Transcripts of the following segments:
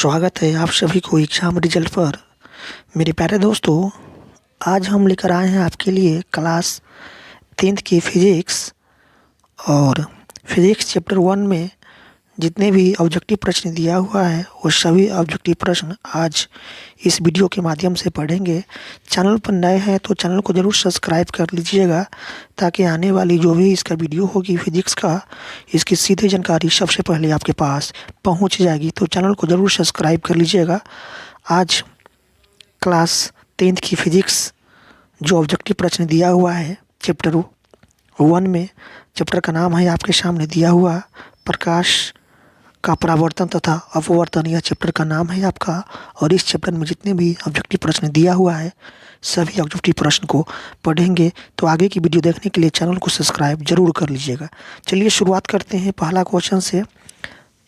स्वागत है आप सभी को एग्ज़ाम रिजल्ट पर। मेरे प्यारे दोस्तों, आज हम लेकर आए हैं आपके लिए क्लास 10th की फिज़िक्स और फिज़िक्स चैप्टर 1 में जितने भी ऑब्जेक्टिव प्रश्न दिया हुआ है वो सभी ऑब्जेक्टिव प्रश्न आज इस वीडियो के माध्यम से पढ़ेंगे। चैनल पर नए हैं तो चैनल को ज़रूर सब्सक्राइब कर लीजिएगा ताकि आने वाली जो भी इसका वीडियो होगी फिज़िक्स का, इसकी सीधी जानकारी सबसे पहले आपके पास पहुंच जाएगी। तो चैनल को ज़रूर सब्सक्राइब कर लीजिएगा। आज क्लास 10th की फिज़िक्स जो ऑब्जेक्टिव प्रश्न दिया हुआ है चैप्टर 1 में, चैप्टर का नाम है आपके सामने दिया हुआ प्रकाश का परावर्तन तथा अपवर्तन। यह चैप्टर का नाम है आपका, और इस चैप्टर में जितने भी ऑब्जेक्टिव प्रश्न दिया हुआ है सभी ऑब्जेक्टिव प्रश्न को पढ़ेंगे। तो आगे की वीडियो देखने के लिए चैनल को सब्सक्राइब जरूर कर लीजिएगा। चलिए शुरुआत करते हैं पहला क्वेश्चन से।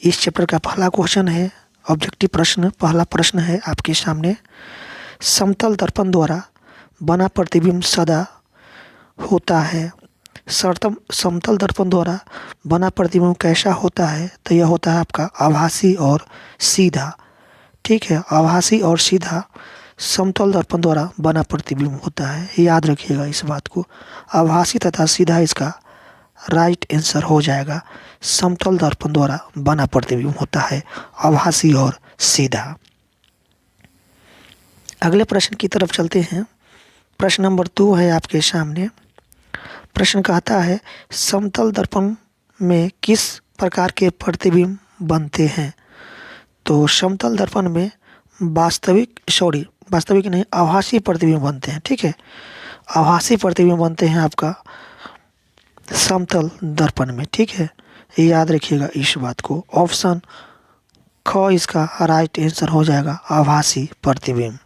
इस चैप्टर का पहला क्वेश्चन है ऑब्जेक्टिव प्रश्न। पहला प्रश्न है आपके सामने, समतल दर्पण द्वारा बना प्रतिबिंब सदा होता है। समतल दर्पण द्वारा बना प्रतिबिंब कैसा होता है? तो यह होता है आपका आभासी और सीधा। ठीक है, आभासी और सीधा समतल दर्पण द्वारा बना प्रतिबिंब होता है, याद रखिएगा इस बात को। आभासी तथा सीधा इसका राइट आंसर हो जाएगा। समतल दर्पण द्वारा बना प्रतिबिंब होता है आभासी और सीधा। अगले प्रश्न की तरफ चलते हैं। प्रश्न नंबर 2 है आपके सामने। प्रश्न कहता है, समतल दर्पण में किस प्रकार के प्रतिबिंब बनते हैं? तो समतल दर्पण में वास्तविक नहीं, आभासी प्रतिबिंब बनते हैं। ठीक है, आभासी प्रतिबिंब बनते हैं आपका समतल दर्पण में। ठीक है, याद रखिएगा इस बात को। ऑप्शन ख इसका राइट आंसर हो जाएगा, आभासी प्रतिबिंब।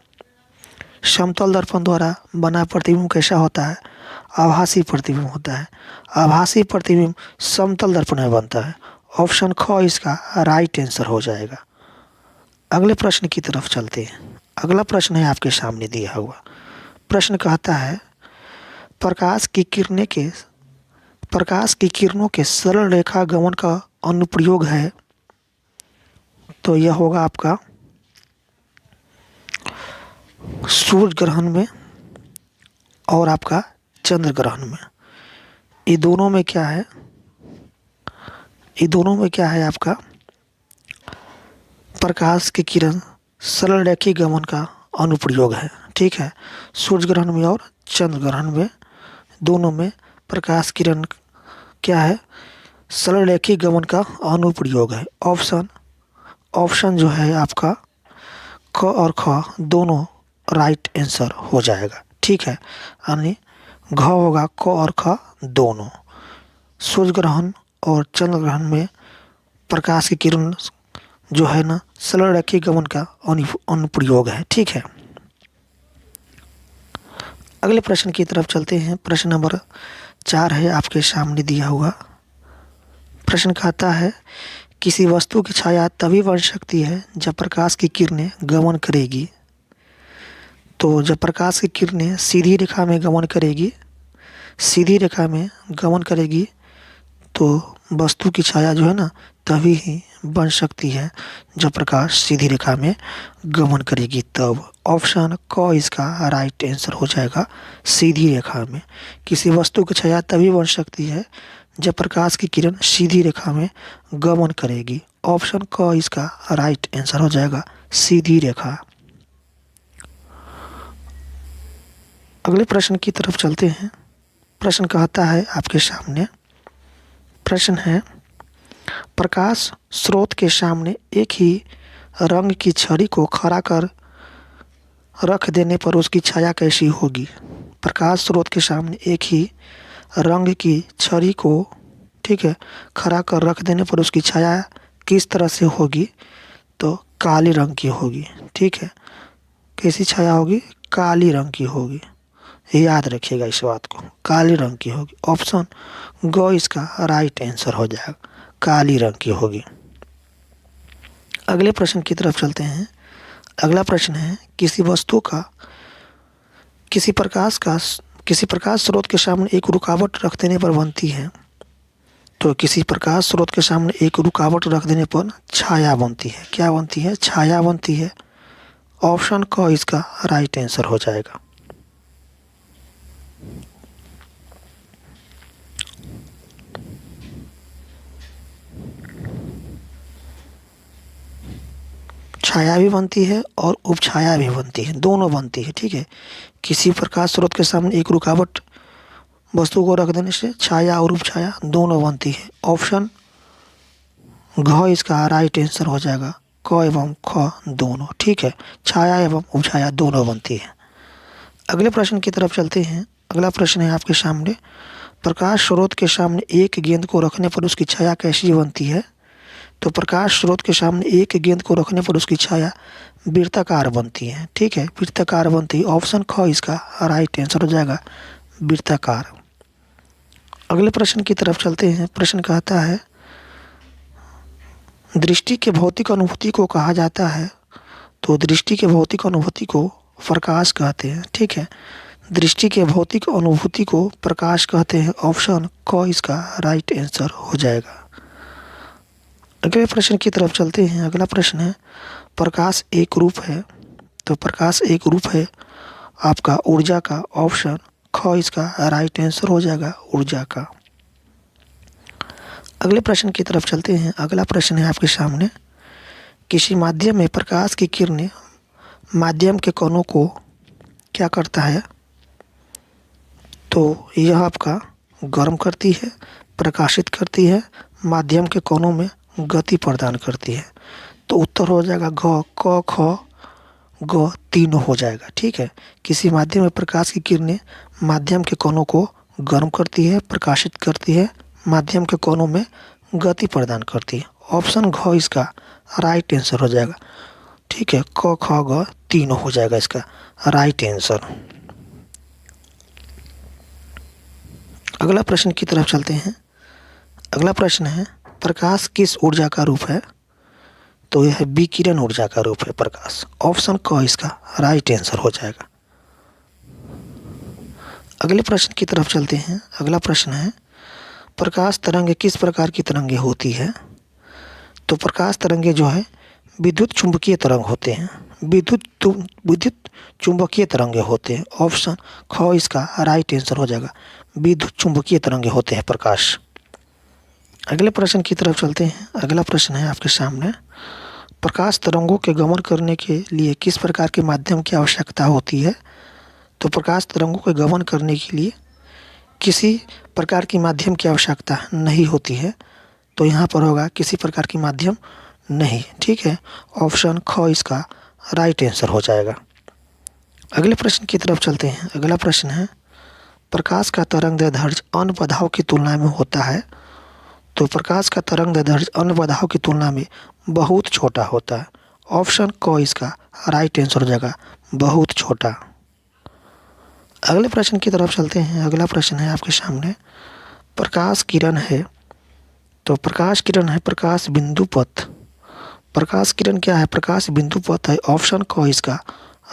समतल दर्पण द्वारा बना प्रतिबिंब कैसा होता है? आभासी प्रतिबिंब होता है। आभासी प्रतिबिंब समतल दर्पण में बनता है। ऑप्शन ख इसका राइट आंसर हो जाएगा। अगले प्रश्न की तरफ चलते हैं। अगला प्रश्न है आपके सामने दिया हुआ। प्रश्न कहता है, प्रकाश की किरणों के सरल रेखा गमन का अनुप्रयोग है। तो यह होगा आपका सूर्य ग्रहण में और आपका चंद्र ग्रहण में। ये दोनों में क्या है? आपका प्रकाश की किरण सरल रेखी गमन का अनुप्रयोग है। ठीक है, सूर्य ग्रहण में और चंद्र ग्रहण में दोनों में प्रकाश किरण क्या है? सरल रेखी गमन का अनुप्रयोग है। ऑप्शन जो है आपका क और ख दोनों राइट आंसर हो जाएगा। ठीक है, यानी घ होगा क और ख दोनों। सूर्य ग्रहण और चंद्र ग्रहण में प्रकाश की किरण जो है ना सरल रेखी गमन का अनुप्रयोग है। ठीक है, अगले प्रश्न की तरफ चलते हैं। प्रश्न नंबर 4 है आपके सामने दिया हुआ। प्रश्न कहता है, किसी वस्तु की छाया तभी बन सकती है जब प्रकाश की किरणें गमन करेगी। तो जब प्रकाश की किरणें सीधी रेखा में गमन करेगी तो वस्तु की छाया जो है ना तभी ही बन सकती है जब प्रकाश सीधी रेखा में गमन करेगी तब। ऑप्शन क इसका राइट आंसर हो जाएगा, सीधी रेखा में। किसी वस्तु की छाया तभी बन सकती है जब प्रकाश की किरण सीधी रेखा में गमन करेगी। ऑप्शन क इसका राइट आंसर हो जाएगा, सीधी रेखा। अगले प्रश्न की तरफ चलते हैं। प्रश्न कहता है आपके सामने, प्रश्न है, प्रकाश स्रोत के सामने एक ही रंग की छड़ी को खड़ा कर रख देने पर उसकी छाया कैसी होगी? प्रकाश स्रोत के सामने एक ही रंग की छड़ी को, ठीक है, खड़ा कर रख देने पर उसकी छाया किस तरह से होगी? तो काली रंग की होगी। ठीक है, कैसी छाया होगी? काली रंग की होगी, याद रखिएगा इस बात को, काली रंग की होगी। ऑप्शन ग इसका राइट आंसर हो जाएगा, काली रंग की होगी। अगले प्रश्न की तरफ चलते हैं। अगला प्रश्न है, किसी प्रकाश स्रोत के सामने एक रुकावट रख देने पर बनती है। तो किसी प्रकाश स्रोत के सामने एक रुकावट रख देने पर छाया बनती है। क्या बनती है? छाया बनती है। ऑप्शन क इसका राइट आंसर हो जाएगा। छाया भी बनती है और उपछाया भी बनती है, दोनों बनती है। ठीक है, किसी प्रकाश स्रोत के सामने एक रुकावट वस्तु को रख देने से छाया और उपछाया दोनों बनती है। ऑप्शन घ इसका राइट आंसर हो जाएगा। क एवं ख दोनों। ठीक है, छाया एवं उपछाया दोनों बनती है। अगले प्रश्न की तरफ चलते हैं। अगला प्रश्न है आपके सामने, प्रकाश स्रोत के सामने एक गेंद को रखने पर उसकी छाया कैसी बनती है? तो प्रकाश स्रोत के सामने एक गेंद को रखने पर उसकी छाया वृत्ताकार बनती है। ठीक है, वृत्ताकार बनती है। ऑप्शन ख इसका राइट आंसर हो जाएगा, वृत्ताकार। अगले प्रश्न की तरफ चलते हैं। प्रश्न कहता है, दृष्टि के भौतिक अनुभूति को कहा जाता है। तो दृष्टि के भौतिक अनुभूति को प्रकाश कहते हैं। ठीक है, दृष्टि के भौतिक अनुभूति को प्रकाश कहते हैं। ऑप्शन क इसका राइट आंसर हो जाएगा। अगले प्रश्न की तरफ चलते हैं। अगला प्रश्न है, प्रकाश एक रूप है। तो प्रकाश एक रूप है आपका ऊर्जा का। ऑप्शन ख इसका राइट आंसर हो जाएगा, ऊर्जा का। अगले प्रश्न की तरफ चलते हैं। अगला प्रश्न है आपके सामने, किसी माध्यम में प्रकाश की किरणें माध्यम के कणों को क्या करता है? तो यह आपका गर्म करती है, प्रकाशित करती है, माध्यम के कोनों में गति प्रदान करती है। तो उत्तर हो जाएगा घ, क, ख, ग तीनों हो जाएगा। ठीक है, किसी माध्यम में प्रकाश की किरणें माध्यम के कोनों को गर्म करती है, प्रकाशित करती है, माध्यम के कोनों में गति प्रदान करती है। ऑप्शन घ इसका राइट आंसर हो जाएगा। ठीक है, क, ख, ग तीनों हो जाएगा इसका राइट आंसर। अगला प्रश्न की तरफ चलते हैं। अगला प्रश्न है, प्रकाश किस ऊर्जा का रूप है? तो यह विकिरण ऊर्जा का रूप है प्रकाश। ऑप्शन क इसका राइट आंसर हो जाएगा। अगले प्रश्न की तरफ चलते हैं। अगला प्रश्न है, प्रकाश तरंगे किस प्रकार की तरंगे होती है? तो प्रकाश तरंगे जो है विद्युत चुंबकीय तरंग होते हैं। विद्युत चुंबकीय तरंगे होते हैं। ऑप्शन ख इसका राइट आंसर हो जाएगा, विद्युत चुंबकीय तरंगे होते हैं प्रकाश। अगले प्रश्न की तरफ चलते हैं। अगला प्रश्न है आपके सामने, प्रकाश तरंगों के गमन करने के लिए किस प्रकार के माध्यम की आवश्यकता होती है? तो प्रकाश तरंगों के गमन करने के लिए किसी प्रकार की माध्यम की आवश्यकता नहीं होती है। तो यहाँ पर होगा किसी प्रकार की माध्यम नहीं। ठीक है, ऑप्शन ख इसका राइट आंसर हो जाएगा। अगले प्रश्न की तरफ चलते हैं। अगला प्रश्न है, प्रकाश का तरंगदैर्ध्य अन्य बाधाओं की तुलना में होता है। तो प्रकाश का तरंगदैर्ध्य अन्य बाधाओं की तुलना में बहुत छोटा होता है। ऑप्शन क इसका राइट आंसर हो जाएगा, बहुत छोटा। अगले प्रश्न की तरफ चलते हैं। अगला प्रश्न है आपके सामने, प्रकाश किरण है। तो प्रकाश किरण है प्रकाश बिंदु पथ। प्रकाश किरण क्या है? प्रकाश बिंदु पथ है। ऑप्शन क इसका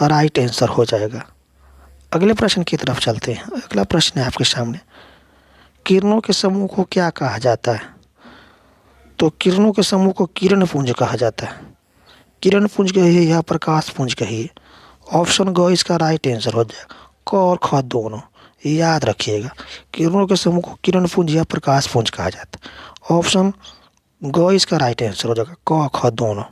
राइट आंसर हो जाएगा। अगले प्रश्न की तरफ चलते हैं। अगला प्रश्न है आपके सामने, किरणों के समूह को क्या कहा जाता है? तो किरणों के समूह को किरण पुंज कहा जाता है। किरण पुंज कहिए या प्रकाश पुंज कहिए। ऑप्शन ग इसका राइट आंसर हो जाएगा। क और ख दोनों याद रखिएगा, किरणों के समूह को किरण पुंज या प्रकाश पुंज कहा जाता है। ऑप्शन ग इसका राइट आंसर हो जाएगा, क ख दोनों।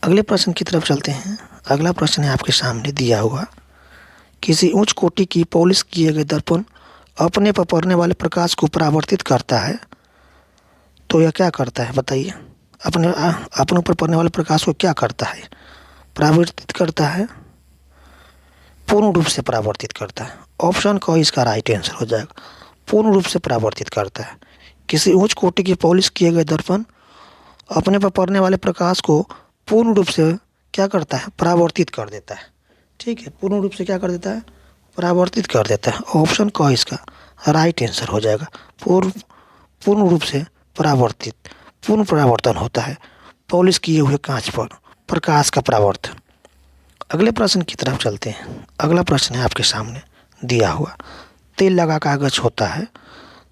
अगले प्रश्न की तरफ चलते हैं। अगला प्रश्न है आपके सामने दिया हुआ, किसी उच्च कोटि की पॉलिश किए गए दर्पण अपने पर पड़ने वाले प्रकाश को परावर्तित करता है। तो यह क्या करता है बताइए? अपने ऊपर पड़ने वाले प्रकाश को क्या करता है? परावर्तित करता है, पूर्ण रूप से परावर्तित करता है। ऑप्शन क इसका राइट आंसर हो जाएगा, पूर्ण रूप से परावर्तित करता है। किसी उच्च कोटि की पॉलिश किए गए दर्पण अपने पर पड़ने वाले प्रकाश को पूर्ण रूप से क्या करता है? परावर्तित कर देता है। ठीक है, पूर्ण रूप से क्या कर देता है? परावर्तित कर देता है। ऑप्शन क इसका राइट आंसर हो जाएगा, पूर्ण रूप से परावर्तित, पूर्ण परावर्तन होता है पॉलिश किए हुए कांच पर प्रकाश का परावर्तन। अगले प्रश्न की तरफ चलते हैं। अगला प्रश्न है आपके सामने दिया हुआ, तेल लगा कागज होता है।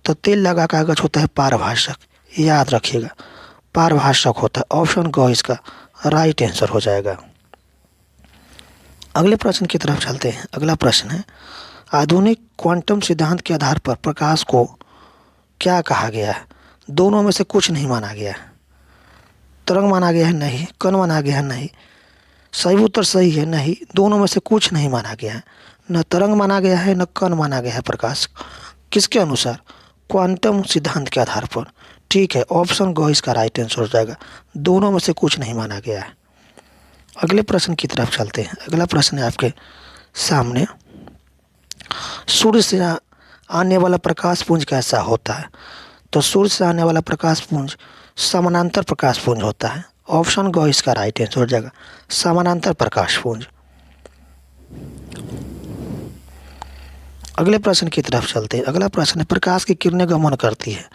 तो तेल लगा कागज होता है पारभाषक, याद रखिएगा, पारभाषक होता है। ऑप्शन ग इसका राइट आंसर हो जाएगा। अगले प्रश्न की तरफ चलते हैं। अगला प्रश्न है, आधुनिक क्वांटम सिद्धांत के आधार पर प्रकाश को क्या कहा गया है? दोनों में से कुछ नहीं माना गया है। तरंग माना गया है? नहीं। कण माना गया है? नहीं। सही उत्तर सही है, नहीं। दोनों में से कुछ नहीं माना गया है, न तरंग माना गया है न कण माना गया है प्रकाश। किसके अनुसार? क्वांटम सिद्धांत के आधार पर। ठीक है, ऑप्शन ग इसका राइट आंसर हो जाएगा। दोनों में से कुछ नहीं माना गया है। अगले प्रश्न की तरफ चलते हैं। अगला प्रश्न है आपके सामने, सूर्य से आने वाला प्रकाश पुंज कैसा होता है? तो सूर्य से आने वाला प्रकाश पुंज समानांतर प्रकाश पुंज होता है। ऑप्शन ग इसका राइट आंसर हो जाएगा, समानांतर प्रकाश पुंज। अगले प्रश्न की तरफ चलते हैं। अगला प्रश्न है, प्रकाश की किरणें गमन करती है,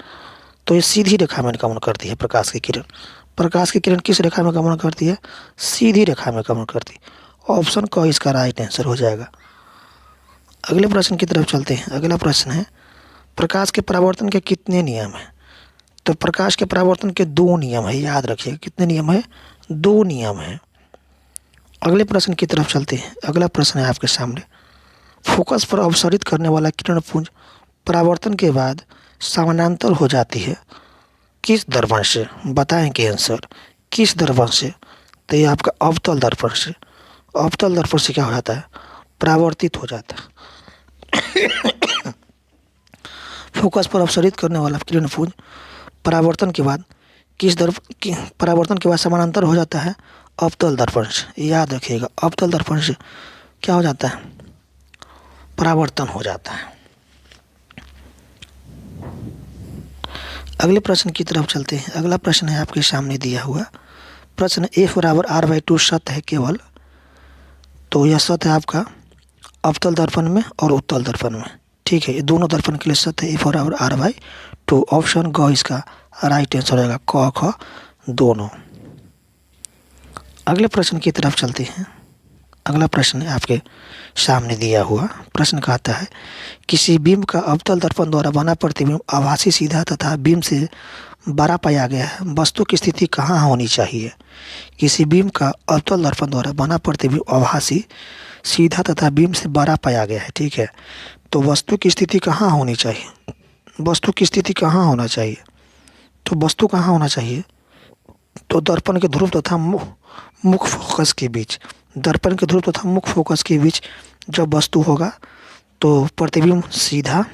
तो ये सीधी रेखा में गमन करती है। प्रकाश की किरण, प्रकाश की किरण किस रेखा में गमन करती है? सीधी रेखा में गमन करती है। ऑप्शन क इसका राइट आंसर हो जाएगा। अगले प्रश्न की तरफ चलते हैं। अगला प्रश्न है, प्रकाश के परावर्तन के कितने नियम हैं? तो प्रकाश के परावर्तन के 2 नियम है, याद रखिए। कितने नियम है? 2 नियम है। अगले प्रश्न की तरफ चलते हैं। अगला प्रश्न है आपके सामने, फोकस पर अपसरित करने वाला किरण पुंज परावर्तन के बाद समानांतर हो जाती है किस दर्पण से? बताएं कि आंसर किस दर्पण से? तो ये आपका अवतल दर्पण से। अवतल दर्पण से क्या हो जाता है? परावर्तित हो जाता है। फोकस पर अपसरित करने वाला किरण पुंज परावर्तन के बाद परावर्तन के बाद समानांतर हो जाता है अवतल दर्पण से। याद रखिएगा, अवतल दर्पण से क्या हो जाता है? परावर्तन हो जाता है। अगले प्रश्न की तरफ चलते हैं। अगला प्रश्न है आपके सामने दिया हुआ प्रश्न, F बराबर R/2 सत्य है केवल? तो यह सत्य है आपका अवतल दर्पण में और उत्तल दर्पण में। ठीक है, ये दोनों दर्पण के लिए सत्य है। F बराबर R/2। ऑप्शन ग इसका राइट आंसर रहेगा, क ख दोनों। अगले प्रश्न की तरफ चलते हैं। अगला प्रश्न है आपके सामने दिया हुआ प्रश्न कहता है, किसी बीम का अवतल दर्पण द्वारा बना प्रतिबिंब आभासी, सीधा तथा बीम से बड़ा पाया गया है, वस्तु की स्थिति कहाँ होनी चाहिए? किसी बीम का अवतल दर्पण द्वारा बना प्रतिबिंब आभासी, सीधा तथा बीम से बड़ा पाया गया है। ठीक है, तो वस्तु की स्थिति कहाँ होनी चाहिए? वस्तु की स्थिति कहाँ होना चाहिए? तो वस्तु कहाँ होना चाहिए? तो दर्पण के ध्रुव तथा मुख्य फोकस के बीच। दर्पण के ध्रुव तथा मुख्य फोकस के बीच जब वस्तु होगा तो प्रतिबिंब सीधा,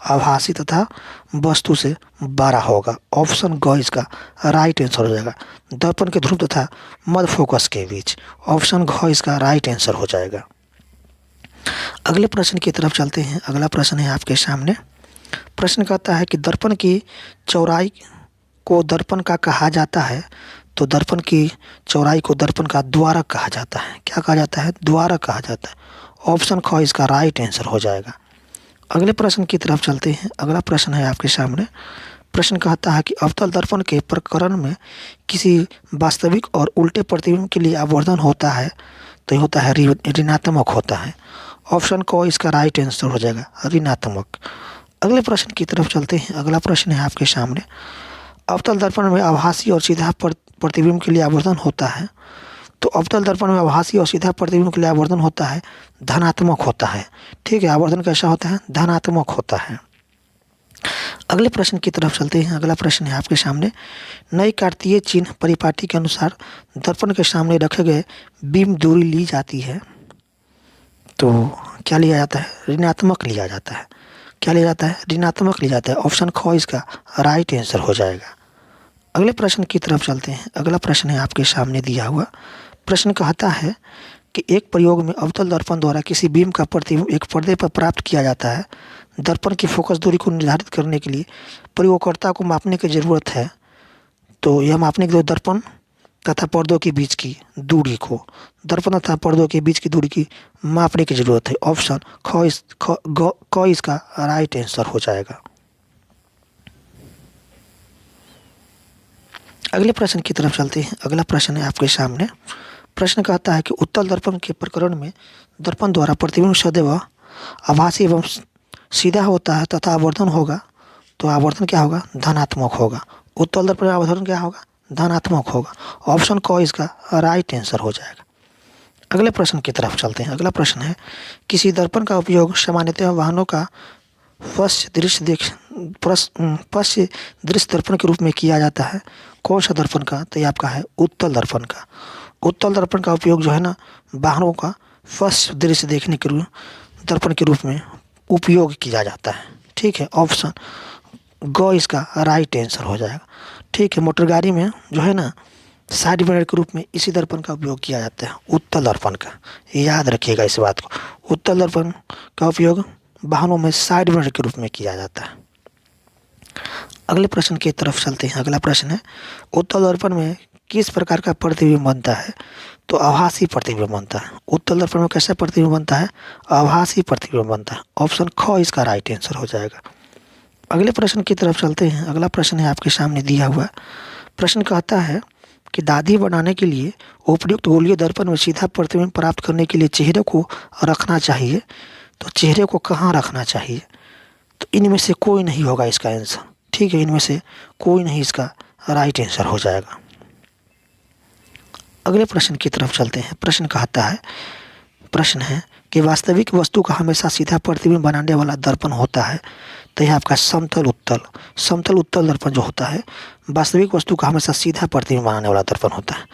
आभासी तथा वस्तु से बड़ा होगा। ऑप्शन ग इसका राइट आंसर हो जाएगा, दर्पण के ध्रुव तथा मध्य फोकस के बीच। ऑप्शन घ इसका राइट आंसर हो जाएगा। अगले प्रश्न की तरफ चलते हैं। अगला प्रश्न है आपके सामने। प्रश्न कहता है कि दर्पण की चौड़ाई को दर्पण का कहा जाता है, तो दर्पण की चौड़ाई को दर्पण का द्वारक कहा जाता है। क्या कहा जाता है? द्वारक कहा जाता है। ऑप्शन ख इसका राइट आंसर हो जाएगा। अगले प्रश्न की तरफ चलते हैं। अगला प्रश्न है आपके सामने। प्रश्न कहता है कि अवतल दर्पण के प्रकरण में किसी वास्तविक और उल्टे प्रतिबिंब के लिए आवर्धन होता है, तो ये होता है ऋणात्मक होता है। ऑप्शन क इसका राइट आंसर हो जाएगा, ऋणात्मक। अगले प्रश्न की तरफ चलते हैं। अगला प्रश्न है आपके सामने, अवतल दर्पण में आभासी और सीधा प्रतिबिंब के लिए आवर्धन होता है, तो अवतल दर्पण में आभासी और सीधा प्रतिबिंब के लिए आवर्धन होता है धनात्मक होता है। ठीक है, आवर्धन कैसा होता है? धनात्मक होता है। अगले प्रश्न की तरफ चलते हैं। अगला प्रश्न है आपके सामने, नई कार्तीय चिन्ह परिपाटी के अनुसार दर्पण के सामने रखे गए बीम दूरी ली जाती है, तो क्या लिया जाता है? ऋणात्मक लिया जाता है। क्या लिया जाता है? ऋणात्मक लिया जाता है। ऑप्शन ख इसका राइट आंसर हो जाएगा। अगले प्रश्न की तरफ चलते हैं। अगला प्रश्न है आपके सामने दिया हुआ प्रश्न कहता है कि एक प्रयोग में अवतल दर्पण द्वारा किसी बीम का प्रतिबिंब एक पर्दे पर प्राप्त किया जाता है। दर्पण की फोकस दूरी को निर्धारित करने के लिए प्रयोगकर्ता को मापने की ज़रूरत है, तो यह मापने के लिए दर्पण तथा पर्दों के बीच की दूरी को, दर्पण तथा पर्दों के बीच की दूरी की मापने की ज़रूरत है। ऑप्शन क इसका राइट आंसर हो जाएगा। अगले प्रश्न की तरफ चलते हैं। अगला प्रश्न है आपके सामने। प्रश्न कहता है कि उत्तल दर्पण के प्रकरण में दर्पण द्वारा प्रतिबिंब सदैव आभासी एवं सीधा होता है तथा आवर्धन होगा, तो आवर्धन क्या होगा, धनात्मक होगा। उत्तल दर्पण में आवर्धन क्या होगा, धनात्मक होगा। ऑप्शन क इसका राइट आंसर हो जाएगा। अगले प्रश्न की तरफ चलते हैं। अगला प्रश्न है, किसी दर्पण का उपयोग सामान्यतः वाहनों का पश्च दृश्य दर्पण के रूप में किया जाता है। कौन सा दर्पण का, तो ये आपका है उत्तल दर्पण का। उत्तल दर्पण का उपयोग जो है ना, वाहनों का पश्च दृश्य देखने के दर्पण के रूप में उपयोग किया जाता है। ठीक है, ऑप्शन ग इसका राइट आंसर हो जाएगा। ठीक है, मोटर गाड़ी में जो है ना, साइड मिरर के रूप में इसी दर्पण का उपयोग किया जाता है, उत्तल दर्पण का। याद रखिएगा इस बात को, उत्तल दर्पण का उपयोग वाहनों में साइड मिरर के रूप में किया जाता है। अगले प्रश्न की तरफ चलते हैं। अगला प्रश्न है, उत्तल दर्पण में किस प्रकार का प्रतिबिंब बनता है, तो आभासी प्रतिबिंब बनता है। उत्तल दर्पण में कैसा प्रतिबिंब बनता है, आभासी प्रतिबिंब बनता है। ऑप्शन ख इसका राइट आंसर हो जाएगा। अगले प्रश्न की तरफ चलते हैं। अगला प्रश्न है आपके सामने दिया हुआ। प्रश्न कहता है कि दाढ़ी बनाने के लिए उपयुक्त गोलीय दर्पण में सीधा प्रतिबिंब प्राप्त करने के लिए चेहरे को रखना चाहिए, तो चेहरे को कहाँ रखना चाहिए, तो इनमें से कोई नहीं होगा इसका आंसर। ठीक है, इनमें से कोई नहीं इसका राइट आंसर हो जाएगा। अगले प्रश्न की तरफ चलते हैं। प्रश्न कहता है, प्रश्न है कि वास्तविक वस्तु का हमेशा सीधा प्रतिबिंब बनाने वाला दर्पण होता है, तो यह आपका समतल उत्तल दर्पण जो होता है, वास्तविक वस्तु का हमेशा सीधा प्रतिबिंब बनाने वाला दर्पण होता है।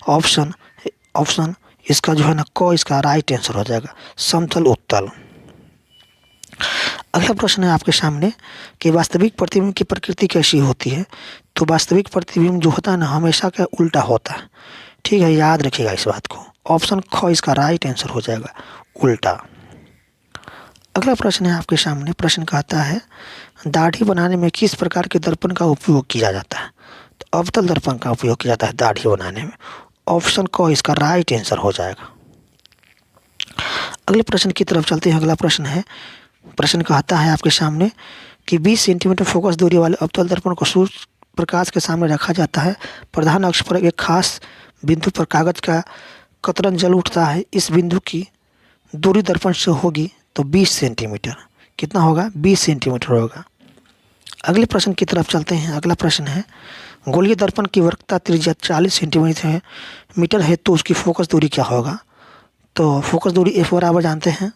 ऑप्शन इसका जो है ना, क इसका राइट आंसर हो जाएगा, समतल उत्तल। अगला प्रश्न है आपके सामने कि वास्तविक प्रतिबिंब की प्रकृति कैसी होती है, तो वास्तविक प्रतिबिंब जो होता है ना, हमेशा का उल्टा होता है। ठीक है, याद रखिएगा इस बात को। ऑप्शन ख इसका राइट आंसर हो जाएगा, उल्टा। अगला प्रश्न है आपके सामने। प्रश्न कहता है, दाढ़ी बनाने में किस प्रकार के दर्पण का उपयोग किया जाता है, तो अवतल दर्पण का उपयोग किया जाता है दाढ़ी बनाने में। ऑप्शन क इसका राइट आंसर हो जाएगा। अगले प्रश्न की तरफ चलते हैं। अगला प्रश्न है, प्रश्न कहता है आपके सामने कि 20 सेंटीमीटर फोकस दूरी वाले अवतल दर्पण को सूर्य प्रकाश के सामने रखा जाता है। प्रधान अक्ष पर एक खास बिंदु पर कागज का कतरन जल उठता है। इस बिंदु की दूरी दर्पण से होगी तो 20 सेंटीमीटर। कितना होगा, 20 सेंटीमीटर होगा। अगले प्रश्न की तरफ चलते हैं। अगला प्रश्न है, गोलीय दर्पण की वक्रता त्रिज्या 40 सेंटीमीटर है, तो उसकी फोकस दूरी क्या होगा, तो फोकस दूरी एफ बराबर जानते हैं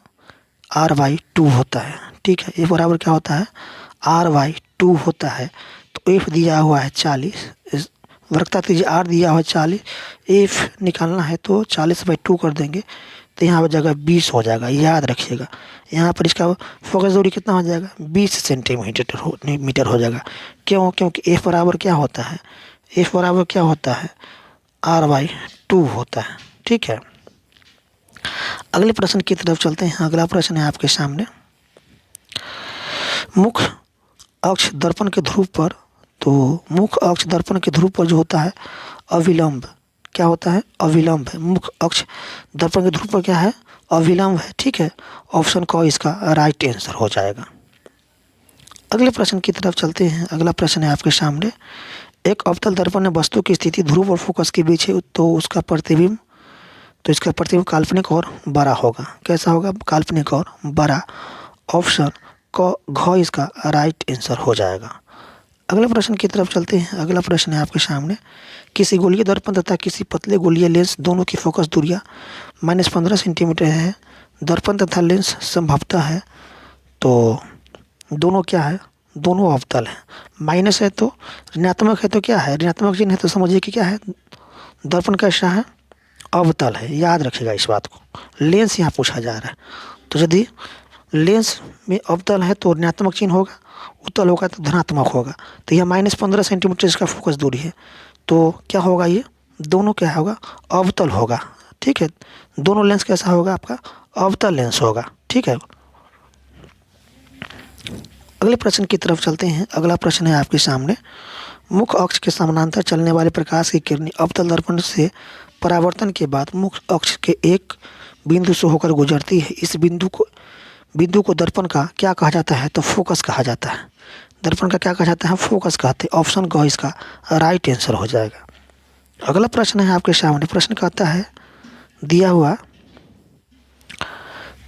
r/2 होता है। ठीक है, एफ बराबर क्या होता है, r/2 होता है। तो एफ दिया हुआ है 40, वक्रता त्रिज्या आर दिया हुआ है 40, एफ निकालना है तो 40/2 कर देंगे, तो यहाँ पर जगह 20 हो जाएगा। याद रखिएगा, यहाँ पर इसका फोकस दूरी कितना हो जाएगा, 20 सेंटीमीटर हो जाएगा। क्यों, क्योंकि एफ बराबर क्या होता है, एफ बराबर क्या होता है, r/2 होता है। ठीक है, अगले प्रश्न की तरफ चलते हैं। अगला प्रश्न है आपके सामने, मुख्य अक्ष दर्पण के ध्रुव पर, तो मुख्य अक्ष दर्पण के ध्रुव पर जो होता है अविलंब, क्या होता है, अविलंब है। मुख्य अक्ष दर्पण के ध्रुव पर क्या है, अविलंब है। ठीक है, ऑप्शन क इसका राइट आंसर हो जाएगा। अगले प्रश्न की तरफ चलते हैं। अगला प्रश्न है आपके सामने, एक अवतल दर्पण में वस्तु की स्थिति ध्रुव और फोकस के बीच है, तो इसका प्रतिबिंब काल्पनिक और बड़ा होगा। कैसा होगा, काल्पनिक और बड़ा। ऑप्शन क घ इसका राइट आंसर हो जाएगा। अगले प्रश्न की तरफ चलते हैं। अगला प्रश्न है आपके सामने, किसी गोलीय दर्पण तथा किसी पतले गोलीय लेंस दोनों की फोकस दूरियां -15 सेंटीमीटर है। दर्पण तथा लेंस संभवतः है, तो दोनों क्या है, दोनों अवतल है। माइनस है तो ऋणात्मक है, तो क्या है, ऋणात्मक चिन्ह है, तो समझिए कि क्या है, दर्पण कैसा है, अवतल है। याद रखिएगा इस बात को। लेंस यहाँ पूछा जा रहा है, तो यदि लेंस में अवतल है तो ऋणात्मक चिन्ह होगा, उत्तल होगा तो धनात्मक होगा। तो यह -15 सेंटीमीटर इसका फोकस दूरी है, तो क्या होगा, ये दोनों क्या होगा, अवतल होगा। ठीक है, दोनों लेंस कैसा होगा, आपका अवतल लेंस होगा। ठीक है, अगले प्रश्न की तरफ चलते हैं। अगला प्रश्न है आपके सामने, मुख्य अक्ष के समानांतर चलने वाले प्रकाश की किरणें अवतल दर्पण से परावर्तन के बाद मुख्य अक्ष के एक बिंदु से होकर गुजरती है। इस बिंदु को दर्पण का क्या कहा जाता है, तो फोकस कहा जाता है। दर्पण का क्या कहा जाता है, फोकस कहते हैं। ऑप्शन ग इसका राइट आंसर हो जाएगा। अगला प्रश्न है आपके सामने। प्रश्न कहता है, दिया हुआ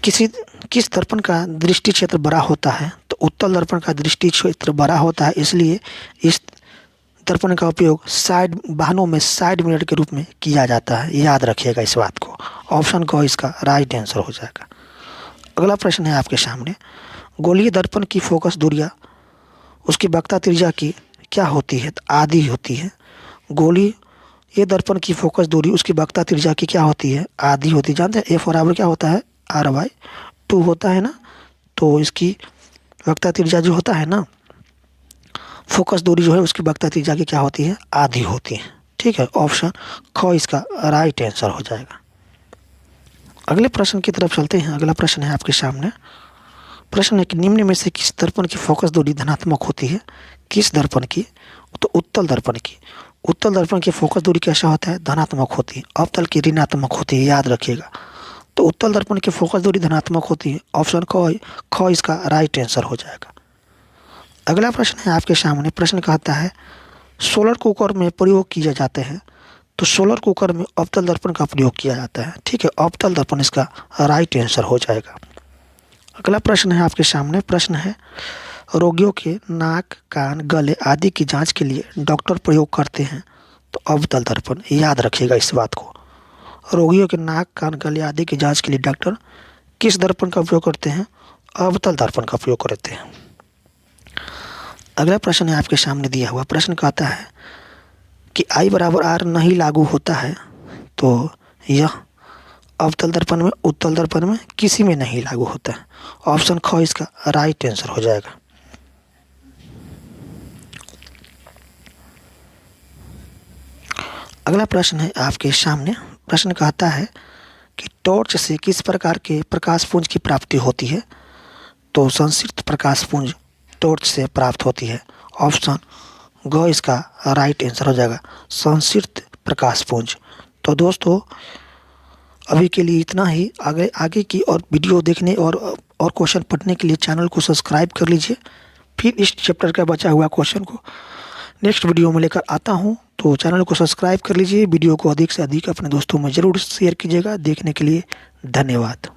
किस दर्पण का दृष्टि क्षेत्र बड़ा होता है, तो उत्तल दर्पण का दृष्टि क्षेत्र बड़ा होता है, इसलिए इस दर्पण का उपयोग साइड वाहनों में साइड मिरर के रूप में किया जाता है। याद रखिएगा इस बात को। ऑप्शन क इसका राइट आंसर हो जाएगा। अगला प्रश्न है आपके सामने, गोलीय दर्पण की फोकस दूरियां उसकी वक्रता त्रिज्या की क्या होती है? तो आधी होती है। गोलीय दर्पण की फोकस दूरी उसकी वक्रता त्रिज्या की क्या होती है? आधी होती है। जानते हैं F बराबर क्या होता है? R/2 होता है ना। तो इसकी वक्रता त्रिज्या जो होता है ना, फोकस दूरी जो है उसकी वक्रता त्रिज्या की क्या होती है? आधी होती है। ठीक है, ऑप्शन ख इसका राइट आंसर हो जाएगा। अगले प्रश्न की तरफ चलते हैं। अगला प्रश्न है आपके सामने। प्रश्न है कि निम्न में से किस दर्पण की फोकस दूरी धनात्मक होती है? किस दर्पण की? तो उत्तल दर्पण की। उत्तल दर्पण की फोकस दूरी कैसा होता है? धनात्मक होती है। अवतल की ऋणात्मक होती है। याद रखिएगा। तो उत्तल दर्पण की फोकस दूरी धनात्मक होती है। ऑप्शन ख इसका राइट आंसर हो जाएगा। अगला प्रश्न है आपके सामने। प्रश्न कहता है सोलर कुकर में प्रयोग किए जाते हैं। तो सोलर कुकर में अवतल दर्पण का प्रयोग किया जाता है। ठीक है, अवतल दर्पण इसका राइट आंसर हो जाएगा। अगला प्रश्न है आपके सामने। प्रश्न है रोगियों के नाक, कान, गले आदि की जांच के लिए डॉक्टर प्रयोग करते हैं तो अवतल दर्पण। याद रखिएगा इस बात को। रोगियों के नाक, कान, गले आदि की जांच के लिए डॉक्टर किस दर्पण का उपयोग करते हैं? अवतल दर्पण का उपयोग करते हैं। अगला प्रश्न है आपके सामने दिया हुआ। प्रश्न कहता है कि I बराबर R नहीं लागू होता है तो यह अवतल दर्पण में, उत्तल दर्पण में किसी में नहीं लागू होता है। ऑप्शन ख इसका राइट आंसर हो जाएगा। अगला प्रश्न है आपके सामने। प्रश्न कहता है कि टॉर्च से किस प्रकार के प्रकाश पुंज की प्राप्ति होती है? तो संक्षिप्त प्रकाश पुंज टॉर्च से प्राप्त होती है। ऑप्शन ग इसका राइट आंसर हो जाएगा, संक्षिप्त प्रकाश पुंज। तो दोस्तों अभी के लिए इतना ही। आगे की और वीडियो देखने और क्वेश्चन पढ़ने के लिए चैनल को सब्सक्राइब कर लीजिए। फिर इस चैप्टर का बचा हुआ क्वेश्चन को नेक्स्ट वीडियो में लेकर आता हूं, तो चैनल को सब्सक्राइब कर लीजिए। वीडियो को अधिक से अधिक अपने दोस्तों में ज़रूर शेयर कीजिएगा। देखने के लिए धन्यवाद।